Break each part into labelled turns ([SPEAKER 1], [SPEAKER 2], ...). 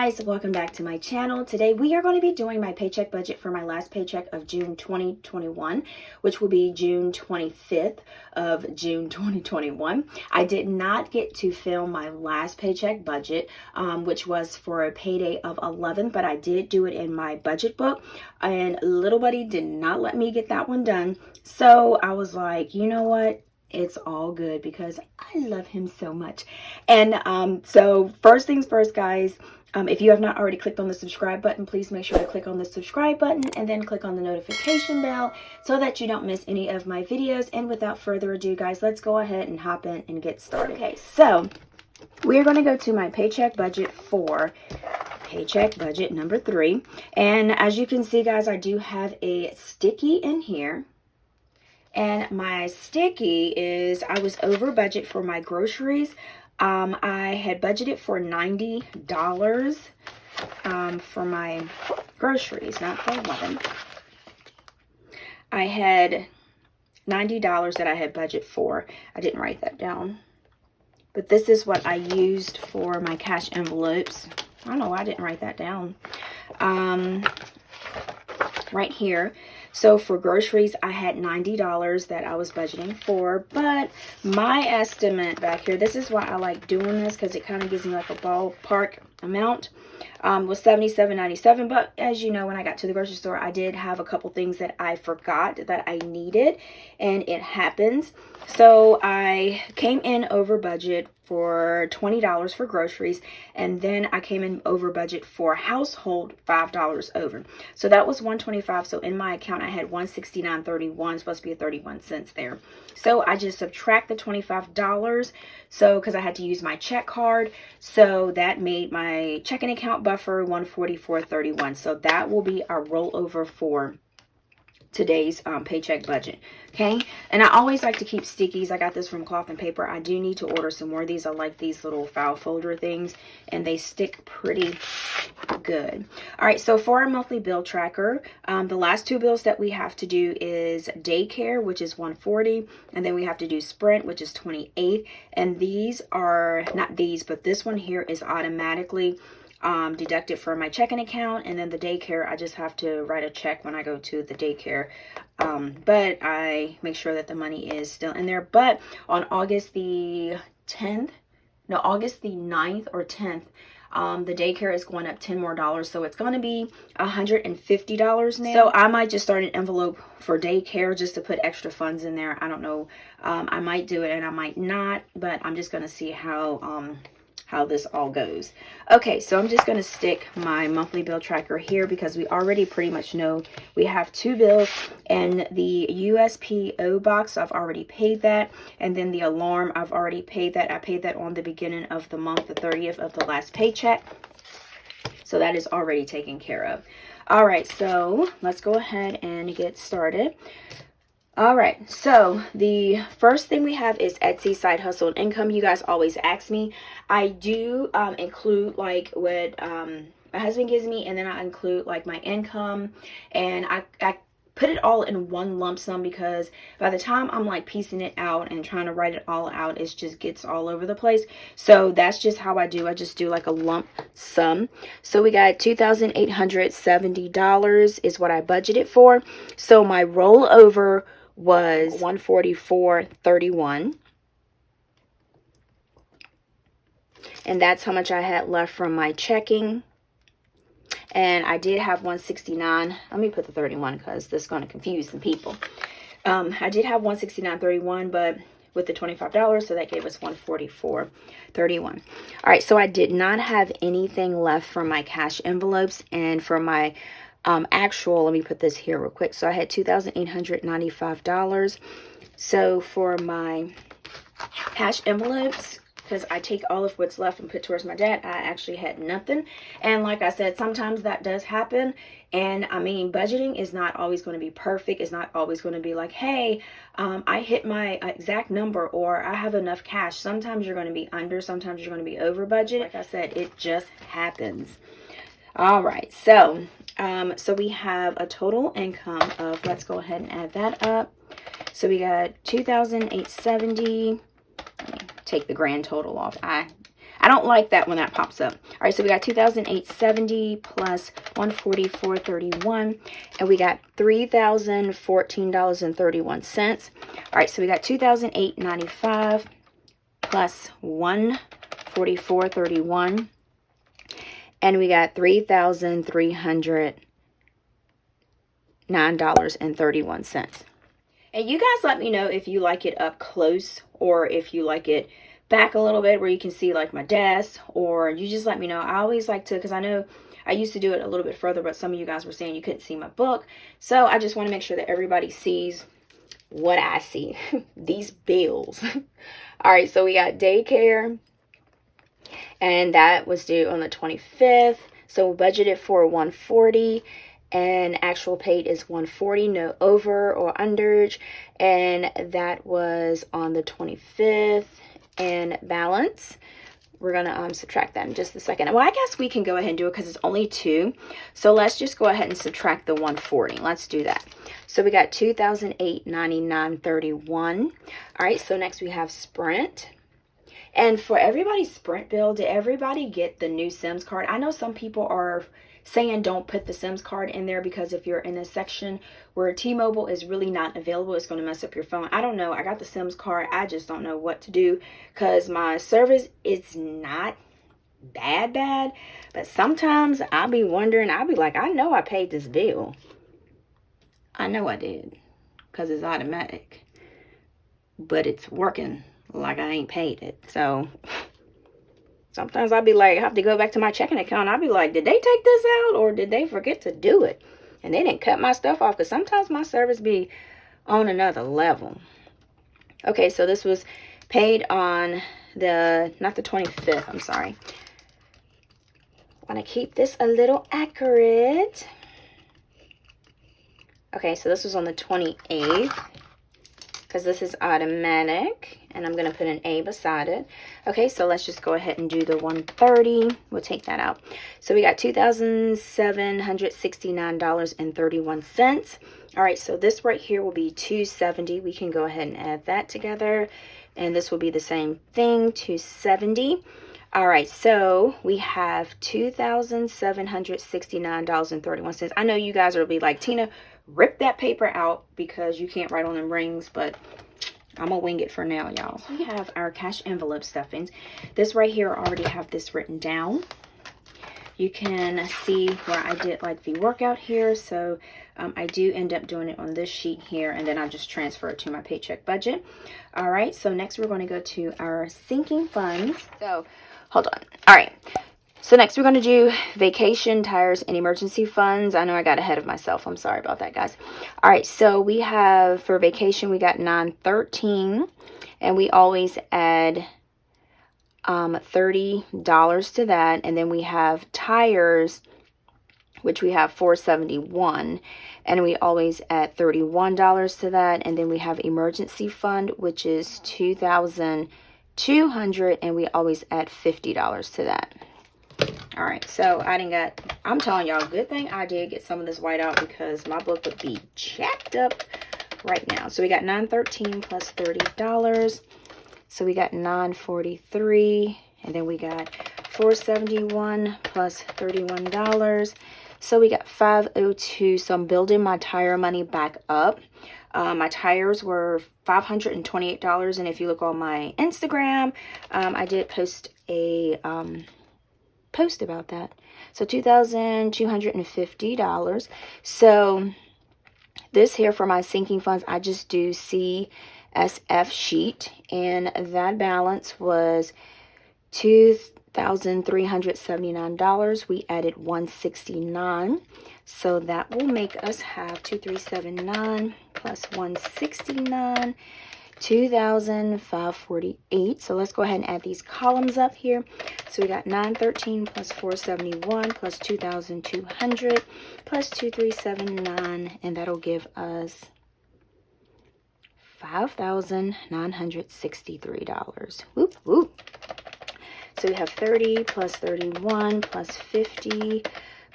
[SPEAKER 1] guys, welcome back to my channel. Today we are going to be doing my paycheck budget for my last paycheck of June 2021, which will be June 25th of June 2021. I did not get to film my last paycheck budget, which was for a payday of 11th, but I did do it in my budget book, and little buddy did not let me get that one done. So I was like, you know what? It's all good because I love him so much. And so first things first, guys, if you have not already clicked on the subscribe button, please make sure to click on the subscribe button and then click on the notification bell so that you don't miss any of my videos. And without further ado, guys, let's go ahead and hop in and get started. Okay, so we're going to go to my paycheck budget for paycheck budget number 3. And as you can see, guys, I do have a sticky in here. And my sticky is, I was over budget for my groceries. I had budgeted for $90 for my groceries, not for 11. I had $90 that I had budget for. I didn't write that down. But this is what I used for my cash envelopes. I don't know why I didn't write that down. Right here. So for groceries, I had $90 that I was budgeting for, but my estimate back here, this is why I like doing this, because it kind of gives me like a ballpark amount, was $77.97. But as you know, when I got to the grocery store, I did have a couple things that I forgot that I needed, and it happens. So I came in over budget for $20 for groceries, and then I came in over budget for household, $5 over. So that was $125. So in my account I had $169.31, supposed to be 31 cents there. So I just subtract the $25, so because I had to use my check card, so that made my checking account buffer $144.31. So that will be our rollover for today's paycheck budget. Okay, and I always like to keep stickies. I got this from Cloth and Paper. I do need to order some more of these. I like these little file folder things, and they stick pretty good. All right, so for our monthly bill tracker, the last 2 bills that we have to do is daycare, which is $140, and then we have to do Sprint, which is $28. And these are not these, but this one here is automatically deducted from my checking account, and then the daycare, I just have to write a check when I go to the daycare, but I make sure that the money is still in there. But on August the 9th or 10th, the daycare is going up $10 more, so it's going to be $150 now. So I might just start an envelope for daycare just to put extra funds in there. I don't know. I might do it and I might not, but I'm just going to see how this all goes. Okay, so I'm just going to stick my monthly bill tracker here because we already pretty much know we have 2 bills, and the USPO box, I've already paid that, and then the alarm, I've already paid that. I paid that on the beginning of the month, the 30th of the last paycheck. So that is already taken care of. All right, so let's go ahead and get started. All right, so the first thing we have is Etsy side hustle and income. You guys always ask me. I do include like what my husband gives me, and then I include like my income, and I put it all in one lump sum because by the time I'm like piecing it out and trying to write it all out, it just gets all over the place. So that's just how I do. I just do like a lump sum. So we got $2,870 is what I budgeted for. So my rollover was $144.31, and that's how much I had left from my checking. And I did have $169. Let me put the 31 because this is going to confuse some people. I did have $169.31, but with the $25, so that gave us $144.31. All right, so I did not have anything left from my cash envelopes, and for my actual, let me put this here real quick. So I had $2,895. So for my cash envelopes, because I take all of what's left and put towards my debt, I actually had nothing. And like I said, sometimes that does happen. And I mean, budgeting is not always going to be perfect. It's not always going to be like, hey, I hit my exact number, or I have enough cash. Sometimes you're going to be under, sometimes you're going to be over budget. Like I said, it just happens. All right, so so we have a total income of, let's go ahead and add that up. So we got $2,870. Let me take the grand total off. I I don't like that when that pops up. All right, so we got 2,870 plus 144.31, and we got $3,014.31. All right, so we got 2,895 plus 144.31, and we got $3,309.31. And you guys let me know if you like it up close or if you like it back a little bit where you can see like my desk, or you just let me know. I always like to, because I know I used to do it a little bit further, but some of you guys were saying you couldn't see my book. So I just want to make sure that everybody sees what I see. These bills. All right, so we got daycare, and that was due on the 25th. So we budgeted for 140. And actual paid is 140, no over or underage, and that was on the 25th. And balance, we're gonna subtract that in just a second. Well, I guess we can go ahead and do it because it's only 2. So let's just go ahead and subtract the 140. Let's do that. So we got $2,008.99.31. All right, so next we have Sprint. And for everybody's Sprint bill, did everybody get the new Sims card? I know some people are saying don't put the Sims card in there because if you're in a section where T-Mobile is really not available, it's going to mess up your phone. I don't know. I got the Sims card. I just don't know what to do because my service is not bad, but sometimes I'll be wondering, I'll be like, I know I paid this bill. I know I did because it's automatic, but it's working like I ain't paid it. So sometimes I'll be like, I have to go back to my checking account. I'll be like, did they take this out or did they forget to do it? And they didn't cut my stuff off because sometimes my service be on another level. Okay, so this was paid on not the 25th, I'm sorry. I want to keep this a little accurate. Okay, so this was on the 28th because this is automatic. And I'm going to put an A beside it. Okay, so let's just go ahead and do the 130. We'll take that out. So we got $2,769.31. All right, so this right here will be 270. We can go ahead and add that together. And this will be the same thing, 270. All right, so we have $2,769.31. I know you guys will be like, Tina, rip that paper out because you can't write on them rings, but I'm gonna wing it for now, y'all. So we have our cash envelope stuffings. This right here, I already have this written down. You can see where I did like the workout here. So I do end up doing it on this sheet here, and then I just transfer it to my paycheck budget. All right, so next we're going to go to our sinking funds. So hold on. All right. So next we're going to do vacation, tires, and emergency funds. I know I got ahead of myself. I'm sorry about that, guys. All right, so we have, for vacation, we got $913, and we always add $30 to that. And then we have tires, which we have $471, and we always add $31 to that. And then we have emergency fund, which is $2,200, and we always add $50 to that. All right, so I'm telling y'all, good thing I did get some of this white out because my book would be jacked up right now. So we got $913 plus $30. So we got $943, and then we got $471 plus $31. So we got $502. So I'm building my tire money back up. My tires were $528, and if you look on my Instagram, I did post a post about that. So $2,250. So this here for my sinking funds, I just do CSF sheet, and that balance was $2,379. We added $169, so that will make us have 2,379 plus 169, 2,548. So let's go ahead and add these columns up here. So we got 913 plus 471 plus 2,200 plus 2,379, and that'll give us $5,963. Whoop, whoop. So we have 30 plus 31 plus 50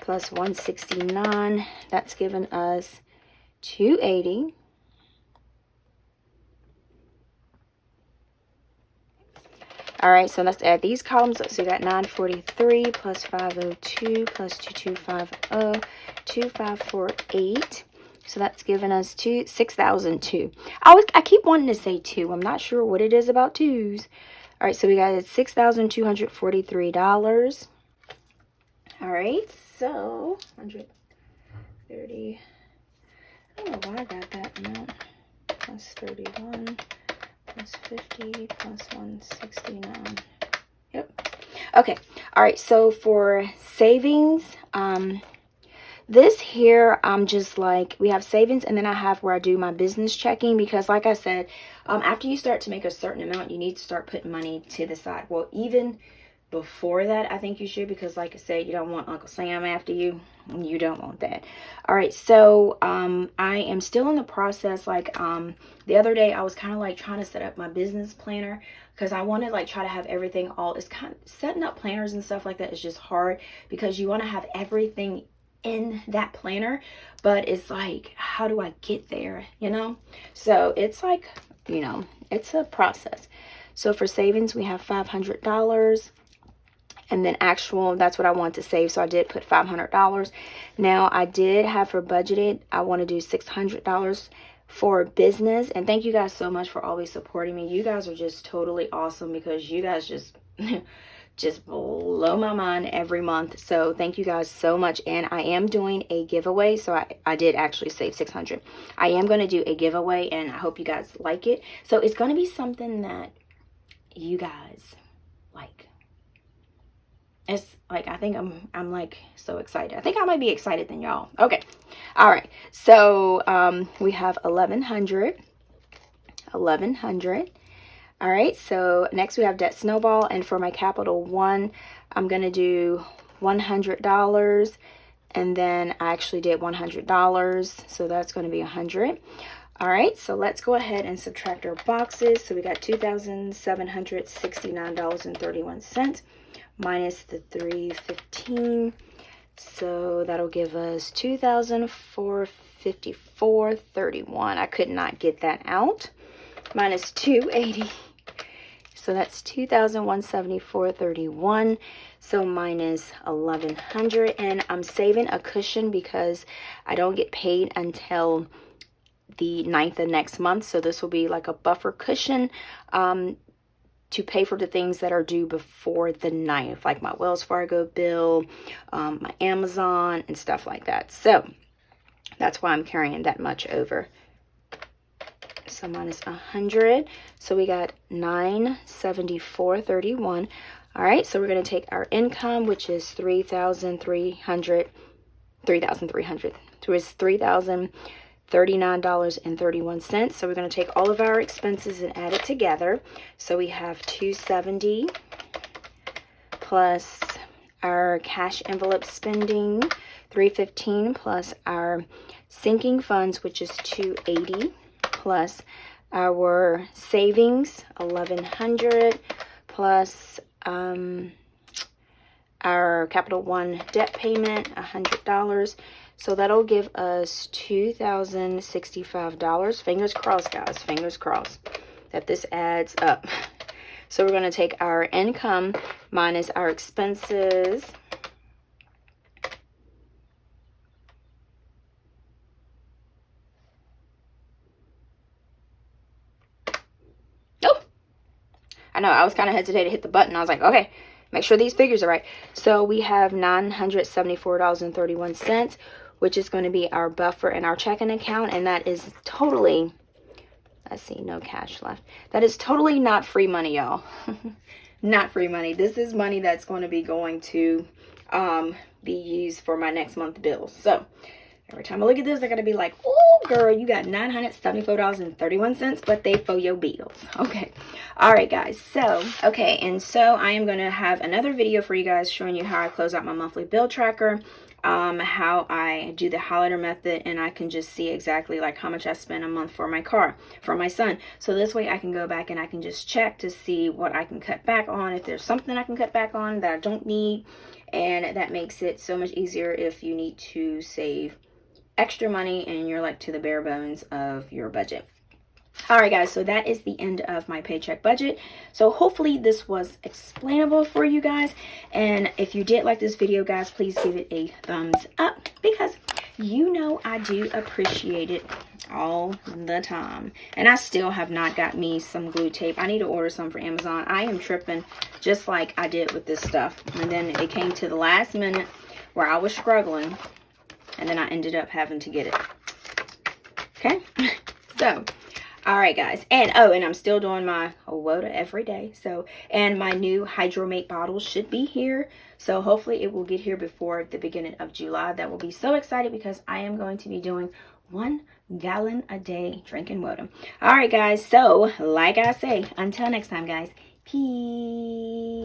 [SPEAKER 1] plus 169. That's given us 280. All right, so let's add these columns up. So we got 943 plus 502 plus 2250, 2548. So that's giving us 6,002. I keep wanting to say 2. I'm not sure what it is about 2s. All right, so we got $6,243. All right, so 130. I don't know why I got that amount. Plus 31 plus 50 plus 169. Yep. Okay. All right. So for savings, this here, I'm just like, we have savings, and then I have where I do my business checking, because like I said, after you start to make a certain amount, you need to start putting money to the side. Well, even before that, I think you should, because like I said, you don't want Uncle Sam after you. You don't want that. All right, so I am still in the process. Like the other day, I was kind of like trying to set up my business planner, because I want to like try to have everything all. It's kind of setting up planners and stuff like that is just hard, because you want to have everything in that planner, but it's like, how do I get there, you know? So it's like, you know, it's a process. So for savings, we have $500. And then actual, that's what I want to save. So I did put $500. Now I did have for budgeted, I want to do $600 for business. And thank you guys so much for always supporting me. You guys are just totally awesome, because you guys just just blow my mind every month. So thank you guys so much. And I am doing a giveaway. So I did actually save $600. I am going to do a giveaway, and I hope you guys like it. So it's going to be something that you guys like. It's like, I think I'm like so excited. I think I might be excited than y'all. Okay. All right. So we have 1100. All right. So next we have Debt Snowball. And for my Capital One, I'm going to do $100. And then I actually did $100. So that's going to be 100. All right. So let's go ahead and subtract our boxes. So we got $2,769.31. minus the 315, so that'll give us 2,454.31. I could not get that out. Minus 280, so that's 2,174.31. So minus 1,100, and I'm saving a cushion because I don't get paid until the 9th of next month. So this will be like a buffer cushion to pay for the things that are due before the 9th, like my Wells Fargo bill, my Amazon, and stuff like that. So that's why I'm carrying that much over. So minus 100. So we got 974.31. All right, so we're going to take our income, which is 3,300. So it's $3,039.31. So we're going to take all of our expenses and add it together. So we have 270 plus our cash envelope spending, 315, plus our sinking funds, which is 280, plus our savings, 1,100, plus our Capital One debt payment, $100. So that'll give us $2,065. Fingers crossed, guys. Fingers crossed that this adds up. So we're going to take our income minus our expenses. Oh, I know. I was kind of hesitating to hit the button. I was like, okay, make sure these figures are right. So we have $974.31, which is going to be our buffer in our checking account. And that is totally, let's see, no cash left. That is totally not free money, y'all. Not free money. This is money that's going to be going to be used for my next month bills. So every time I look at this, they're going to be like, oh, girl, you got $974.31, but they for your bills. Okay. All right, guys. So, okay. And so I am going to have another video for you guys showing you how I close out my monthly bill tracker, how I do the highlighter method, and I can just see exactly like how much I spend a month for my car, for my son. So this way I can go back and I can just check to see what I can cut back on, if there's something I can cut back on that I don't need. And that makes it so much easier if you need to save extra money and you're like to the bare bones of your budget. Alright guys, so that is the end of my paycheck budget. So hopefully this was explainable for you guys. And if you did like this video, guys, please give it a thumbs up, because you know I do appreciate it all the time. And I still have not got me some glue tape. I need to order some for Amazon. I am tripping just like I did with this stuff. And then it came to the last minute where I was struggling. And then I ended up having to get it. Okay? So... alright guys, and and I'm still doing my water every day. So, and my new Hydromate bottle should be here. So hopefully it will get here before the beginning of July. That will be so excited, because I am going to be doing 1 gallon a day drinking water. Alright guys, so like I say, until next time guys, peace.